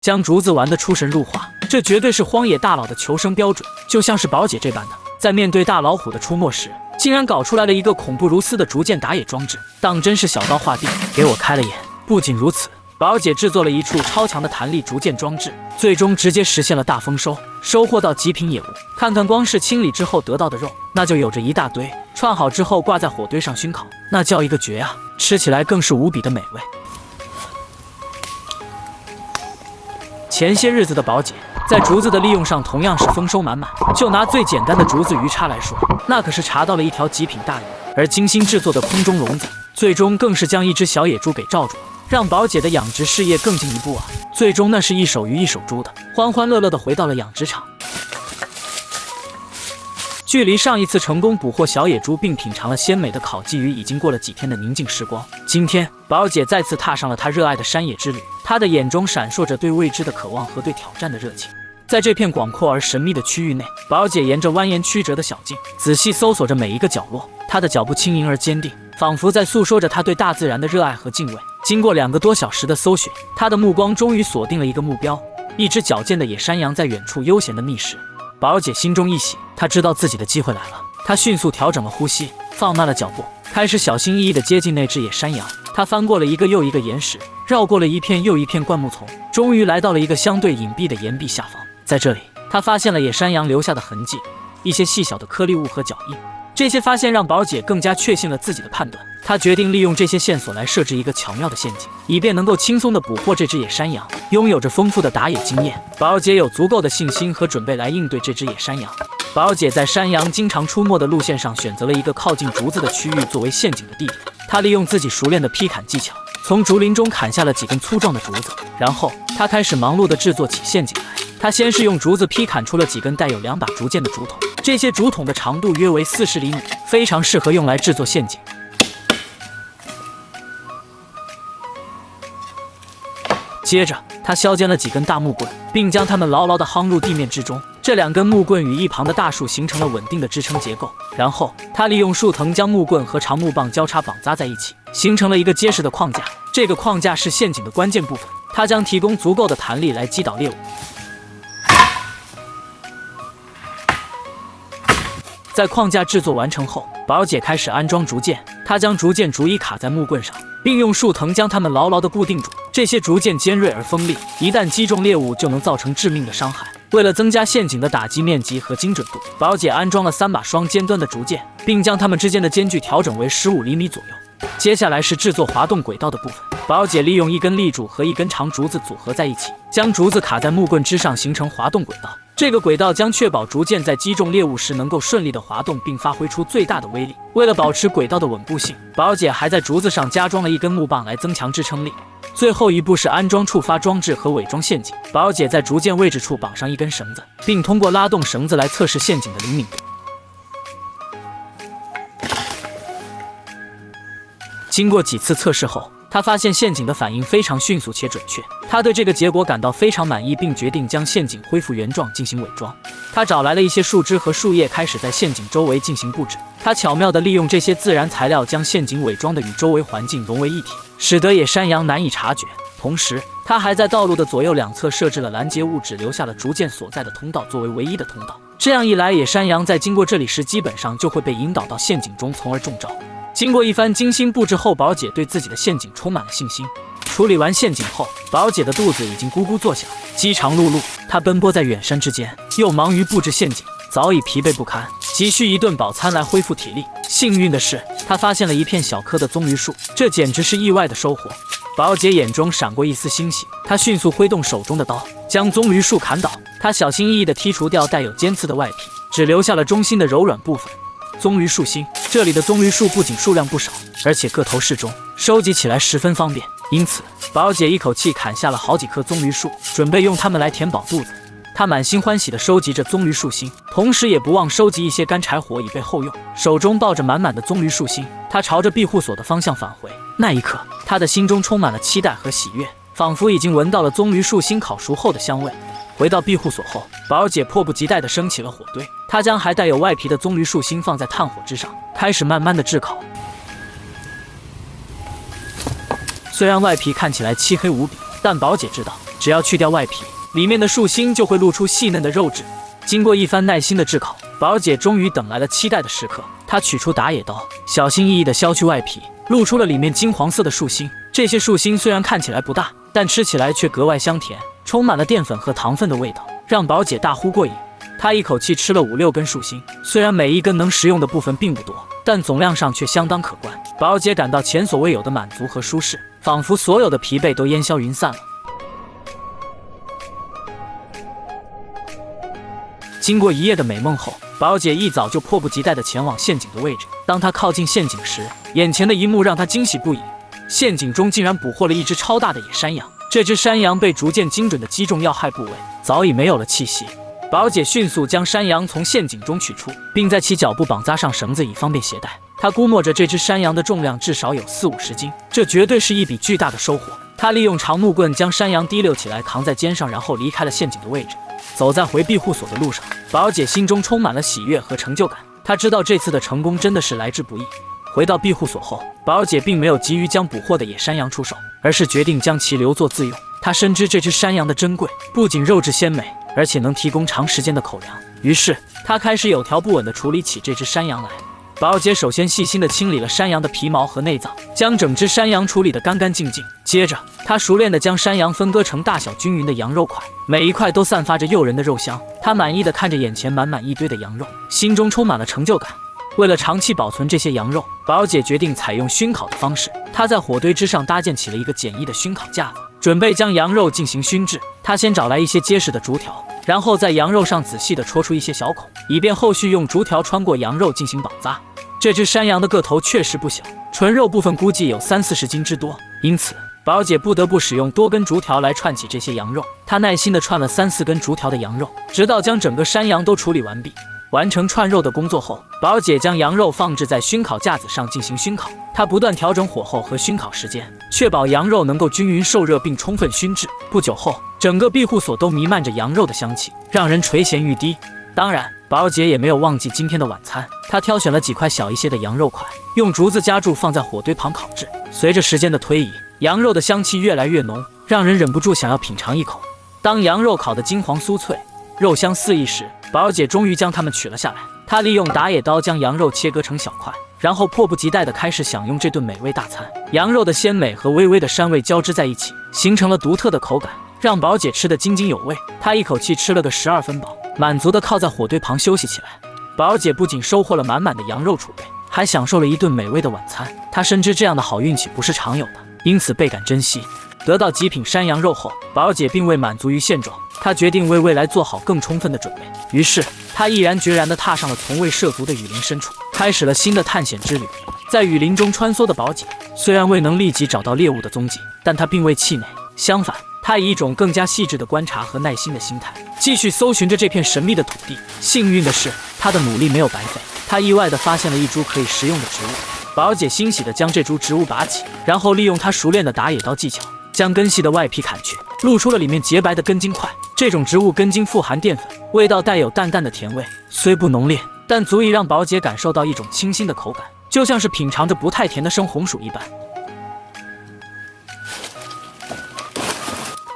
将竹子玩得出神入化。这绝对是荒野大佬的求生标准，就像是宝姐这般的，在面对大老虎的出没时，竟然搞出来了一个恐怖如斯的竹剑打野装置，当真是小刀画地，给我开了眼。不仅如此，宝姐制作了一处超强的弹力竹剑装置，最终直接实现了大丰收，收获到极品野物。看看光是清理之后得到的肉，那就有着一大堆，串好之后挂在火堆上熏烤，那叫一个绝啊！吃起来更是无比的美味。前些日子的宝姐在竹子的利用上同样是丰收满满。就拿最简单的竹子鱼叉来说，那可是查到了一条极品大鱼，而精心制作的空中笼子，最终更是将一只小野猪给罩住了，让宝姐的养殖事业更进一步啊！最终那是一手鱼一手猪的，欢欢乐乐的回到了养殖场。距离上一次成功捕获小野猪并品尝了鲜美的烤鲫鱼，已经过了几天的宁静时光。今天，宝姐再次踏上了她热爱的山野之旅，她的眼中闪烁着对未知的渴望和对挑战的热情。在这片广阔而神秘的区域内，宝姐沿着蜿蜒曲折的小径，仔细搜索着每一个角落。她的脚步轻盈而坚定，仿佛在诉说着她对大自然的热爱和敬畏。经过2个多小时的搜寻，她的目光终于锁定了一个目标——一只矫健的野山羊在远处悠闲地觅食。宝姐心中一喜，她知道自己的机会来了。她迅速调整了呼吸，放慢了脚步，开始小心翼翼地接近那只野山羊。她翻过了一个又一个岩石，绕过了一片又一片灌木丛，终于来到了一个相对隐蔽的岩壁下方。在这里，她发现了野山羊留下的痕迹，一些细小的颗粒物和脚印。这些发现让宝姐更加确信了自己的判断。她决定利用这些线索来设置一个巧妙的陷阱，以便能够轻松地捕获这只野山羊。拥有着丰富的打野经验，宝姐有足够的信心和准备来应对这只野山羊。宝姐在山羊经常出没的路线上选择了一个靠近竹子的区域作为陷阱的地点。她利用自己熟练的劈砍技巧，从竹林中砍下了几根粗壮的竹子，然后她开始忙碌地制作起陷阱来。她先是用竹子劈砍出了几根带有2把竹剑的竹筒，这些竹筒的长度约为40厘米，非常适合用来制作陷阱。接着，他削尖了几根大木棍，并将它们牢牢地夯入地面之中。这2根木棍与一旁的大树形成了稳定的支撑结构。然后，他利用树藤将木棍和长木棒交叉绑扎在一起，形成了一个结实的框架。这个框架是陷阱的关键部分，它将提供足够的弹力来击倒猎物。在框架制作完成后，宝姐开始安装竹箭。她将竹箭逐一卡在木棍上，并用树藤将它们牢牢地固定住。这些竹箭尖锐而锋利，一旦击中猎物就能造成致命的伤害。为了增加陷阱的打击面积和精准度，宝姐安装了3把双尖端的竹箭，并将它们之间的间距调整为15厘米左右。接下来是制作滑动轨道的部分。宝姐利用一根立柱和一根长竹子组合在一起，将竹子卡在木棍之上，形成滑动轨道。这个轨道将确保竹箭在击中猎物时能够顺利的滑动，并发挥出最大的威力。为了保持轨道的稳固性，宝姐还在竹子上加装了一根木棒来增强支撑力。最后一步是安装触发装置和伪装陷阱。宝姐在竹箭位置处绑上一根绳子，并通过拉动绳子来测试陷阱的灵敏度。经过几次测试后，他发现陷阱的反应非常迅速且准确，他对这个结果感到非常满意，并决定将陷阱恢复原状进行伪装。他找来了一些树枝和树叶，开始在陷阱周围进行布置。他巧妙地利用这些自然材料，将陷阱伪装的与周围环境融为一体，使得野山羊难以察觉。同时，他还在道路的左右两侧设置了拦截物，只留下了竹箭所在的通道作为唯一的通道。这样一来，野山羊在经过这里时，基本上就会被引导到陷阱中，从而中招。经过一番精心布置后，宝姐对自己的陷阱充满了信心。处理完陷阱后，宝姐的肚子已经咕咕作响，饥肠辘辘。她奔波在远山之间，又忙于布置陷阱，早已疲惫不堪，急需一顿饱餐来恢复体力。幸运的是，她发现了一片小棵的棕榈树，这简直是意外的收获。宝姐眼中闪过一丝欣喜，她迅速挥动手中的刀，将棕榈树砍倒。她小心翼翼地剔除掉带有尖刺的外皮，只留下了中心的柔软部分。棕榈树心，这里的棕榈树不仅数量不少，而且个头适中，收集起来十分方便。因此，宝姐一口气砍下了好几棵棕榈树，准备用它们来填饱肚子。她满心欢喜地收集着棕榈树心，同时也不忘收集一些干柴火以备后用。手中抱着满满的棕榈树心，她朝着庇护所的方向返回。那一刻，她的心中充满了期待和喜悦，仿佛已经闻到了棕榈树心烤熟后的香味。回到庇护所后，宝姐迫不及待地升起了火堆。她将还带有外皮的棕榈树心放在炭火之上，开始慢慢地炙烤。虽然外皮看起来漆黑无比，但宝姐知道只要去掉外皮，里面的树心就会露出细嫩的肉质。经过一番耐心的炙烤，宝姐终于等来了期待的时刻。她取出打野刀，小心翼翼地削去外皮，露出了里面金黄色的树心。这些树心虽然看起来不大，但吃起来却格外香甜，充满了淀粉和糖分的味道，让宝姐大呼过瘾。她一口气吃了5-6根树心，虽然每一根能食用的部分并不多，但总量上却相当可观。宝姐感到前所未有的满足和舒适，仿佛所有的疲惫都烟消云散了。经过一夜的美梦后，宝姐一早就迫不及待地前往陷阱的位置。当她靠近陷阱时，眼前的一幕让她惊喜不已。陷阱中竟然捕获了一只超大的野山羊，这只山羊被逐渐精准地击中要害部位，早已没有了气息。宝姐迅速将山羊从陷阱中取出，并在其脚部绑扎上绳子，以方便携带。她估摸着这只山羊的重量至少有40-50斤，这绝对是一笔巨大的收获。她利用长木棍将山羊提溜起来，扛在肩上，然后离开了陷阱的位置。走在回庇护所的路上，宝姐心中充满了喜悦和成就感。她知道这次的成功真的是来之不易。回到庇护所后，宝姐并没有急于将捕获的野山羊出手，而是决定将其留作自用。她深知这只山羊的珍贵，不仅肉质鲜美，而且能提供长时间的口粮。于是，她开始有条不紊地处理起这只山羊来。宝姐首先细心地清理了山羊的皮毛和内脏，将整只山羊处理得干干净净。接着，她熟练地将山羊分割成大小均匀的羊肉块，每一块都散发着诱人的肉香。她满意地看着眼前满满一堆的羊肉，心中充满了成就感。为了长期保存这些羊肉，宝姐决定采用熏烤的方式。她在火堆之上搭建起了一个简易的熏烤架子，准备将羊肉进行熏制。她先找来一些结实的竹条，然后在羊肉上仔细地戳出一些小孔，以便后续用竹条穿过羊肉进行绑扎。这只山羊的个头确实不小，纯肉部分估计有30-40斤之多，因此宝姐不得不使用多根竹条来串起这些羊肉。她耐心地串了3-4根竹条的羊肉，直到将整个山羊都处理完毕。完成串肉的工作后，宝姐将羊肉放置在熏烤架子上进行熏烤。她不断调整火候和熏烤时间，确保羊肉能够均匀受热并充分熏制。不久后，整个庇护所都弥漫着羊肉的香气，让人垂涎欲滴。当然，宝姐也没有忘记今天的晚餐。她挑选了几块小一些的羊肉块，用竹子夹住放在火堆旁烤制。随着时间的推移，羊肉的香气越来越浓，让人忍不住想要品尝一口。当羊肉烤得金黄酥脆，肉香四溢时，宝姐终于将它们取了下来。她利用打野刀将羊肉切割成小块，然后迫不及待地开始享用这顿美味大餐。羊肉的鲜美和微微的膻味交织在一起，形成了独特的口感，让宝姐吃得津津有味。她一口气吃了个12分饱，满足地靠在火堆旁休息起来。宝姐不仅收获了满满的羊肉储备，还享受了一顿美味的晚餐。她深知这样的好运气不是常有的，因此倍感珍惜。得到极品山羊肉后，宝姐并未满足于现状，她决定为未来做好更充分的准备。于是，她毅然决然地踏上了从未涉足的雨林深处，开始了新的探险之旅。在雨林中穿梭的宝姐，虽然未能立即找到猎物的踪迹，但她并未气馁，相反，她以一种更加细致的观察和耐心的心态，继续搜寻着这片神秘的土地。幸运的是，她的努力没有白费，她意外地发现了一株可以食用的植物。宝姐欣喜地将这株植物拔起，然后利用她熟练的打野刀技巧，将根系的外皮砍去，露出了里面洁白的根茎块。这种植物根茎富含淀粉，味道带有淡淡的甜味，虽不浓烈，但足以让宝姐感受到一种清新的口感，就像是品尝着不太甜的生红薯一般。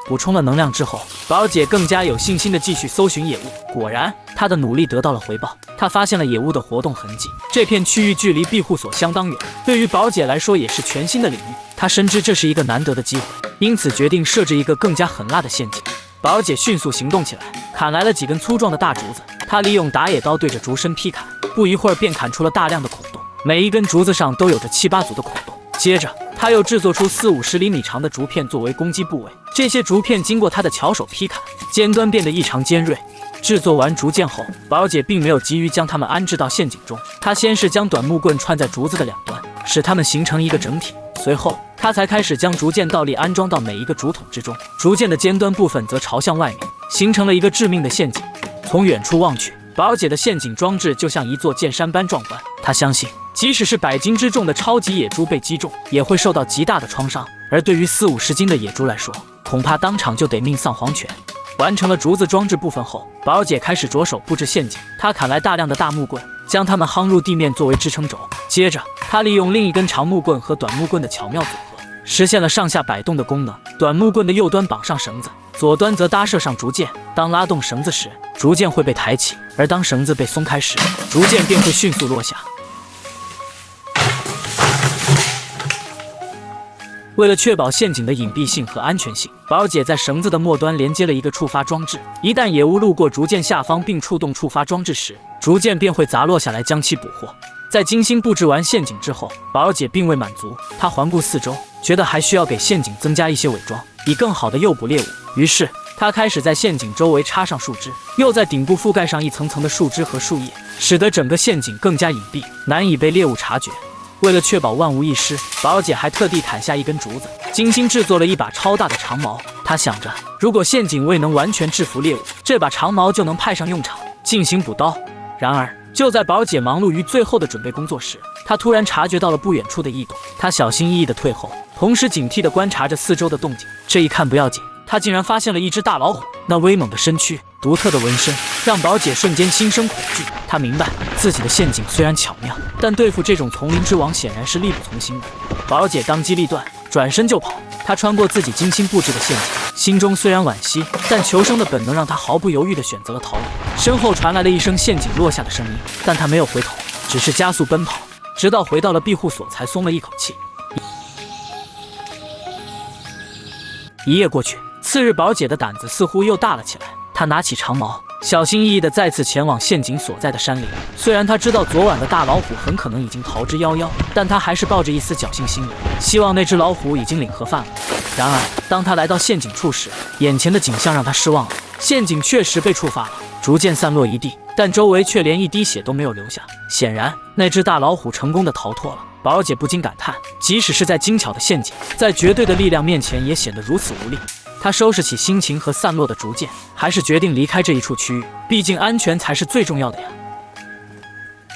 补充了能量之后，宝姐更加有信心地继续搜寻野物。果然，她的努力得到了回报，她发现了野物的活动痕迹。这片区域距离庇护所相当远，对于宝姐来说也是全新的领域。她深知这是一个难得的机会，因此决定设置一个更加狠辣的陷阱。宝姐迅速行动起来，砍来了几根粗壮的大竹子。她利用打野刀对着竹身劈砍，不一会儿便砍出了大量的孔洞，每一根竹子上都有着7-8组的孔洞。接着，她又制作出40-50厘米长的竹片作为攻击部位。这些竹片经过她的巧手劈砍，尖端变得异常尖锐。制作完竹剑后，宝姐并没有急于将它们安置到陷阱中，她先是将短木棍串在竹子的两端，使它们形成一个整体。随后，她才开始将竹剑倒立安装到每一个竹筒之中，竹剑的尖端部分则朝向外面，形成了一个致命的陷阱。从远处望去，宝姐的陷阱装置就像一座剑山般壮观。她相信，即使是100斤之重的超级野猪被击中，也会受到极大的创伤，而对于40-50斤的野猪来说，恐怕当场就得命丧黄泉。完成了竹子装置部分后，宝姐开始着手布置陷阱。她砍来大量的大木棍，将它们夯入地面作为支撑轴。接着，她利用另一根长木棍和短木棍的巧妙组合，实现了上下摆动的功能。短木棍的右端绑上绳子，左端则搭设上竹箭。当拉动绳子时，竹箭会被抬起，而当绳子被松开时，竹箭便会迅速落下。为了确保陷阱的隐蔽性和安全性，宝姐在绳子的末端连接了一个触发装置。一旦野物路过竹箭下方并触动触发装置时，竹箭便会砸落下来将其捕获。在精心布置完陷阱之后，宝姐并未满足，她环顾四周，觉得还需要给陷阱增加一些伪装，以更好地诱捕猎物。于是，她开始在陷阱周围插上树枝，又在顶部覆盖上一层层的树枝和树叶，使得整个陷阱更加隐蔽，难以被猎物察觉。为了确保万无一失，宝姐还特地砍下一根竹子，精心制作了一把超大的长矛。她想着，如果陷阱未能完全制服猎物，这把长矛就能派上用场，进行补刀。然而，就在宝姐忙碌于最后的准备工作时，她突然察觉到了不远处的异动。她小心翼翼地退后，同时警惕地观察着四周的动静。这一看不要紧，她竟然发现了一只大老虎。那威猛的身躯、独特的纹身，让宝姐瞬间心生恐惧。她明白，自己的陷阱虽然巧妙，但对付这种丛林之王显然是力不从心的。宝姐当机立断，转身就跑。她穿过自己精心布置的陷阱，心中虽然惋惜，但求生的本能让她毫不犹豫地选择了逃离。身后传来了一声陷阱落下的声音，但她没有回头，只是加速奔跑，直到回到了庇护所才松了一口气。一夜过去，次日宝姐的胆子似乎又大了起来。她拿起长矛，小心翼翼地再次前往陷阱所在的山林。虽然她知道昨晚的大老虎很可能已经逃之夭夭，但她还是抱着一丝侥幸心理，希望那只老虎已经领盒饭了。然而，当她来到陷阱处时，眼前的景象让她失望了。陷阱确实被触发了，竹箭散落一地，但周围却连一滴血都没有留下。显然，那只大老虎成功地逃脱了。宝姐不禁感叹，即使是在精巧的陷阱，在绝对的力量面前也显得如此无力。她收拾起心情和散落的竹箭，还是决定离开这一处区域，毕竟安全才是最重要的呀。